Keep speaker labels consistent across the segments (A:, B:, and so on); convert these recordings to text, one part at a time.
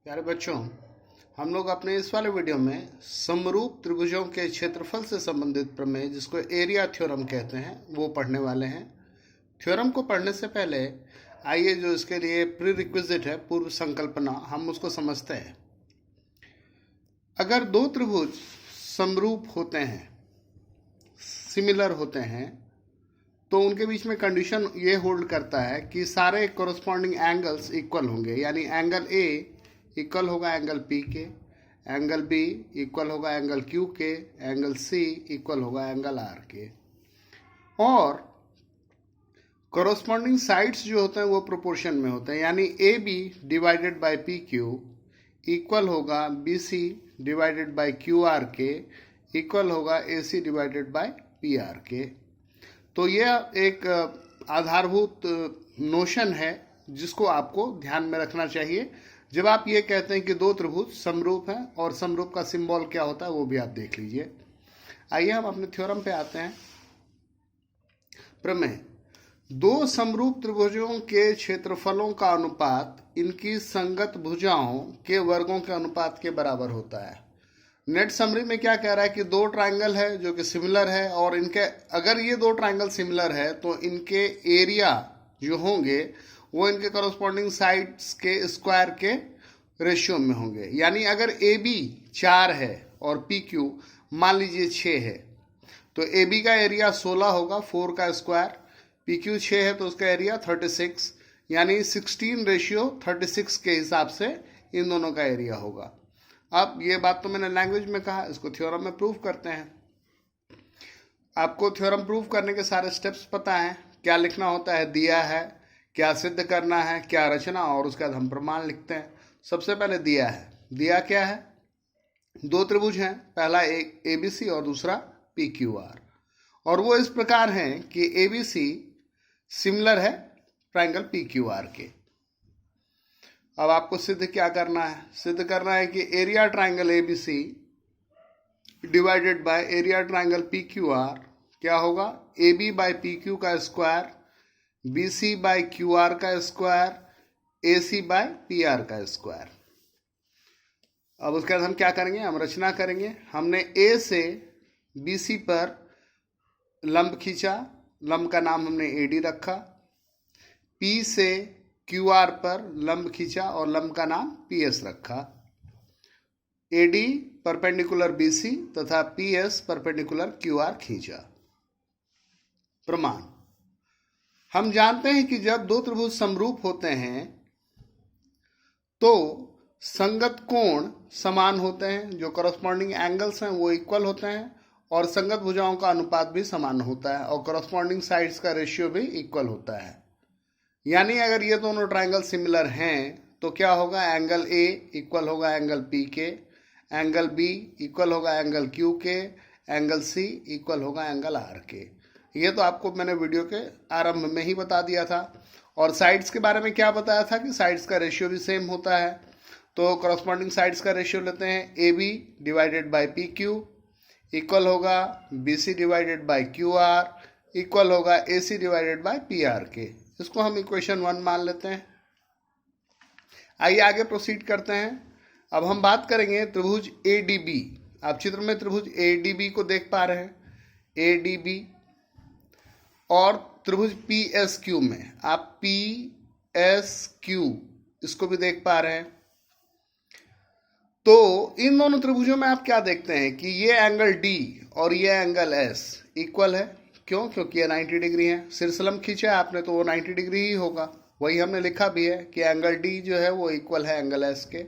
A: प्यारे बच्चों, हम लोग अपने इस वाले वीडियो में समरूप त्रिभुजों के क्षेत्रफल से संबंधित प्रमेय, जिसको एरिया थ्योरम कहते हैं, वो पढ़ने वाले हैं। थ्योरम को पढ़ने से पहले आइए जो इसके लिए प्री रिक्विजिट है, पूर्व संकल्पना, हम उसको समझते हैं। अगर दो त्रिभुज समरूप होते हैं, सिमिलर होते हैं, तो उनके बीच में कंडीशन ये होल्ड करता है कि सारे कोरस्पॉन्डिंग एंगल्स इक्वल होंगे। यानी एंगल ए इक्वल होगा एंगल पी के, एंगल बी इक्वल होगा एंगल क्यू के, एंगल सी इक्वल होगा एंगल आर के, और कोरस्पॉन्डिंग साइड्स जो होते हैं वो प्रोपोर्शन में होते हैं। यानी A B divided by P Q equal होगा B C divided by Q R के इक्वल होगा A C divided by P R के। तो यह एक आधारभूत नोशन है जिसको आपको ध्यान में रखना चाहिए जब आप ये कहते हैं कि दो त्रिभुज समरूप हैं, और समरूप का सिंबल क्या होता है वो भी आप देख लीजिए। आइए हम अपने थ्योरम पे आते हैं। प्रमेय: दो समरूप त्रिभुजों के क्षेत्रफलों का अनुपात इनकी संगत भुजाओं के वर्गों के अनुपात के बराबर होता है। नेट समरी में क्या कह रहा है कि दो ट्रायंगल है जो कि सिमिलर है, और इनके अगर ये दो ट्रायंगल सिमिलर है तो इनके एरिया जो होंगे वो इनके कॉरस्पॉन्डिंग साइड्स के स्क्वायर के रेशियो में होंगे। यानी अगर ए बी 4 है और पी क्यू मान लीजिए 6 है, तो ए बी का एरिया 16 होगा, 4 का स्क्वायर, पी क्यू 6 है तो उसका एरिया 36, यानी 16:36 के हिसाब से इन दोनों का एरिया होगा। अब ये बात तो मैंने लैंग्वेज में कहा, इसको थ्योरम में प्रूव करते हैं। आपको थ्योरम प्रूव करने के सारे स्टेप्स पता हैं, क्या लिखना होता है दिया है, क्या सिद्ध करना है, क्या रचना, और उसके बाद हम प्रमाण लिखते हैं। सबसे पहले दिया है। दिया क्या है? दो त्रिभुज हैं, पहला एक ए बी सी और दूसरा पी क्यू आर, और वो इस प्रकार हैं कि ए बी सी सिमिलर है ट्रायंगल पी क्यू आर के। अब आपको सिद्ध क्या करना है? सिद्ध करना है कि area triangle A B C divided by area triangle P Q R क्या होगा? A B by P Q का square, B C by Q R का square, A C by P R का स्क्वायर। अब उसके बाद हम क्या करेंगे? हम रचना करेंगे। हमने ए से बी सी पर लंब खींचा, लंब का नाम हमने ए डी रखा। पी से क्यू आर पर लंब खींचा और लंब का नाम पी एस रखा। A D perpendicular B C तथा P S perpendicular Q R खींचा। प्रमाण: हम जानते हैं कि जब दो त्रिभुज समरूप होते हैं तो संगत कोण समान होते हैं, जो कॉरस्पॉन्डिंग एंगल्स हैं वो इक्वल होते हैं, और संगत भुजाओं का अनुपात भी समान होता है, और कॉरस्पॉन्डिंग साइड्स का रेशियो भी इक्वल होता है। यानी अगर ये दोनों ट्रायंगल सिमिलर हैं तो क्या होगा? एंगल ए इक्वल होगा एंगल पी के, एंगल बी इक्वल होगा एंगल क्यू के, एंगल सी इक्वल होगा एंगल आर के। ये तो आपको मैंने वीडियो के आरंभ में ही बता दिया था। और साइड्स के बारे में क्या बताया था कि साइड्स का रेशियो भी सेम होता है। तो कॉरस्पॉन्डिंग साइड्स का रेशियो लेते हैं। ए B divided by P Q equal होगा B C divided by Q R equal होगा A C divided by P R के। इसको हम इक्वेशन 1 मान लेते हैं। आइए आगे प्रोसीड करते हैं। अब हम बात करेंगे त्रिभुज ए डी बी। आप चित्र में त्रिभुज ए डी बी को देख पा रहे हैं, ए डी बी, और त्रिभुज पी एस क्यू में आप पी एस क्यू इसको भी देख पा रहे हैं। तो इन दोनों त्रिभुजों में आप क्या देखते हैं कि ये एंगल डी और ये एंगल एस इक्वल है। क्यों? क्योंकि ये 90 डिग्री है। सिरसलम खींचा आपने तो वो 90 डिग्री ही होगा। वही हमने लिखा भी है कि एंगल डी जो है वो इक्वल है एंगल एस के,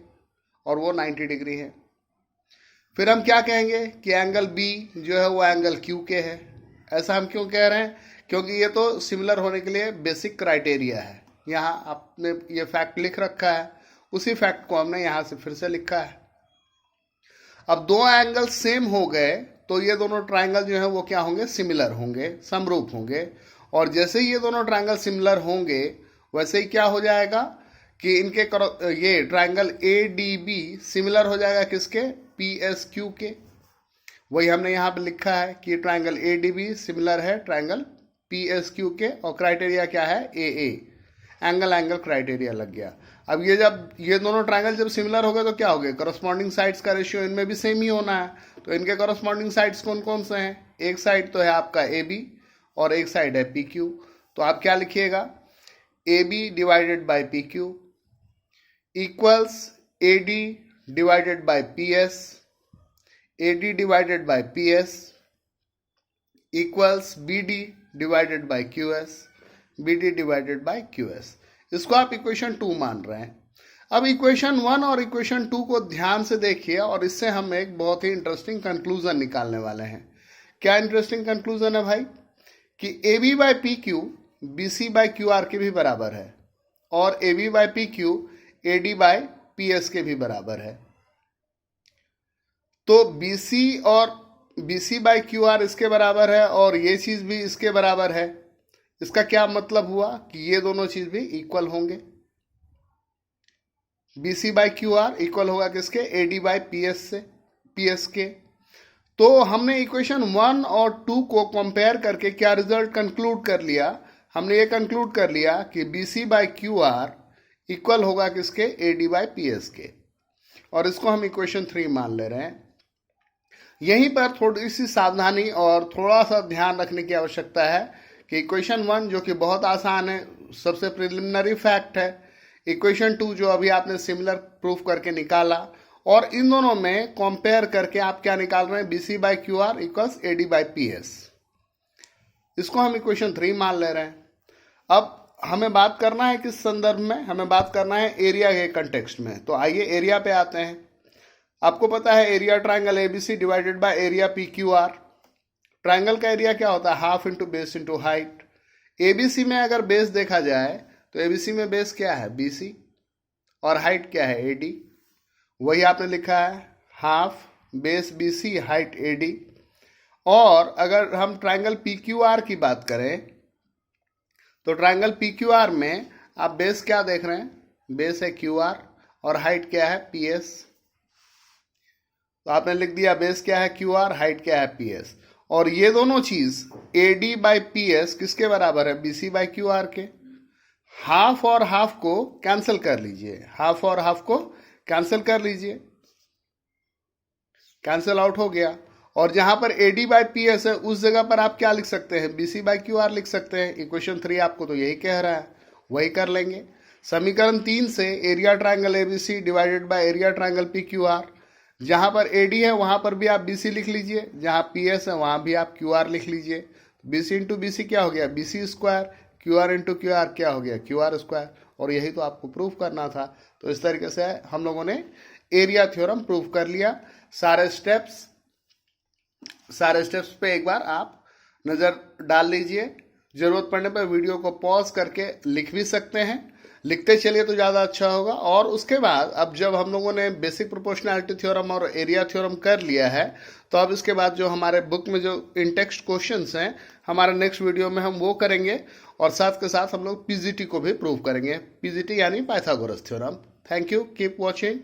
A: और वो 90 डिग्री है। फिर हम क्या कहेंगे कि एंगल बी जो है वो एंगल क्यू के है। ऐसा हम क्यों कह रहे हैं? क्योंकि ये तो सिमिलर होने के लिए बेसिक क्राइटेरिया है। यहाँ आपने ये फैक्ट लिख रखा है, उसी फैक्ट को हमने यहाँ से फिर से लिखा है। अब दो एंगल सेम हो गए तो ये दोनों ट्रायंगल जो है वो क्या होंगे? सिमिलर होंगे, समरूप होंगे। और जैसे ही ये दोनों ट्रायंगल सिमिलर होंगे वैसे ही क्या हो जाएगा कि इनके ये triangle A D B similar हो जाएगा किसके? पी एस क्यू के। वही हमने यहाँ पे लिखा है कि triangle A D B similar है ट्रायंगल पी एस क्यू के, और क्राइटेरिया क्या है? A A, angle angle criteria लग गया। अब ये जब ये दोनों ट्रायंगल जब सिमिलर हो गए तो क्या हो गए, करस्पॉन्डिंग साइड्स का रेशियो इनमें भी सेम ही होना है। तो इनके करस्पॉन्डिंग साइड्स कौन कौन से हैं, एक साइड तो है आपका ए बी और एक साइड है पी क्यू। तो आप क्या लिखिएगा, A B divided by P Q equals A D divided by P S, A D divided by P S equals B D divided by Q S, B D divided by Q S. इसको आप equation 2 मान रहे हैं। अब equation 1 और equation 2 को ध्यान से देखिए और इससे हम एक बहुत ही इंटरेस्टिंग कंक्लूजन निकालने वाले हैं। क्या इंटरेस्टिंग कंक्लूजन है भाई, कि A B by P Q B C by Q R के भी बराबर है और A B by P Q A D by P S के भी बराबर है। तो बी सी और B C by Q R इसके बराबर है और ये चीज भी इसके बराबर है। इसका क्या मतलब हुआ कि ये दोनों चीज भी इक्वल होंगे। B C by Q R equal होगा किसके, A D by P S से, पी एस के। तो हमने इक्वेशन 1 और 2 को कंपेयर करके क्या रिजल्ट कंक्लूड कर लिया, हमने ये कंक्लूड कर लिया कि B C by Q R equal होगा किसके, A D by P S के। और इसको हम इक्वेशन 3 मान ले रहे हैं। यहीं पर थोड़ी सी सावधानी और थोड़ा सा ध्यान रखने की आवश्यकता है कि इक्वेशन 1 जो कि बहुत आसान है, सबसे प्रिलिमिनरी फैक्ट है, इक्वेशन 2 जो अभी आपने सिमिलर प्रूफ करके निकाला, और इन दोनों में कंपेयर करके आप क्या निकाल रहे हैं, B C by Q R equals A D by P S. इसको हम इक्वेशन 3 मान ले रहे हैं। अब हमें बात करना है किस संदर्भ में, हमें बात करना है एरिया के कंटेक्स्ट में। तो आइए एरिया पे आते हैं। आपको पता है area triangle ABC divided by area P Q are. Triangle का एरिया क्या होता है, half into base into height. ABC में अगर बेस देखा जाए तो एबीसी में बेस क्या है, बीसी, और हाइट क्या है, एडी। वही आपने लिखा है, half base BC height AD. और अगर हम ट्राइंगल पी क्यू आर की बात करें तो ट्राइंगल पी क्यू आर में आप बेस क्या देख रहे हैं, बेस है क्यू आर और हाइट क्या है, पी एस। तो आपने लिख दिया बेस क्या है क्यू आर, हाइट क्या है पी एस। और ये दोनों चीज A D by P S किसके बराबर है, B C by Q R के। हाफ और हाफ को कैंसिल कर लीजिए, हाफ और हाफ को कैंसिल कर लीजिए, कैंसिल आउट हो गया। और जहां पर A D by P S है उस जगह पर आप क्या लिख सकते हैं, B C by Q R लिख सकते हैं। इक्वेशन 3 आपको तो यही कह रहा है, वही कर लेंगे। समीकरण 3 से area triangle ABC divided by area triangle P Q are, जहां पर एडी है वहां पर भी आप बीसी लिख लीजिए, जहां पीएस है वहां भी आप क्यू आर लिख लीजिए। बीसी इंटू बीसी क्या हो गया, BC square, Q R into Q R क्या हो गया, क्यू आर स्क्वायर। और यही तो आपको प्रूफ करना था। तो इस तरीके से हम लोगों ने एरिया थ्योरम प्रूफ कर लिया। सारे स्टेप्स पे एक बार आप नज़र डाल लीजिए। जरूरत पड़ने पर वीडियो को पॉज करके लिख भी सकते हैं, लिखते चलिए तो ज़्यादा अच्छा होगा। और उसके बाद अब जब हम लोगों ने बेसिक प्रोपोर्शनैलिटी थ्योरम और एरिया थ्योरम कर लिया है तो अब इसके बाद जो हमारे बुक में जो इन टेक्स्ट क्वेश्चंस हैं हमारे नेक्स्ट वीडियो में हम वो करेंगे। और साथ के साथ हम लोग पीजीटी को भी प्रूव करेंगे, पीजीटी यानी Pythagoras theorem. Thank you, keep watching.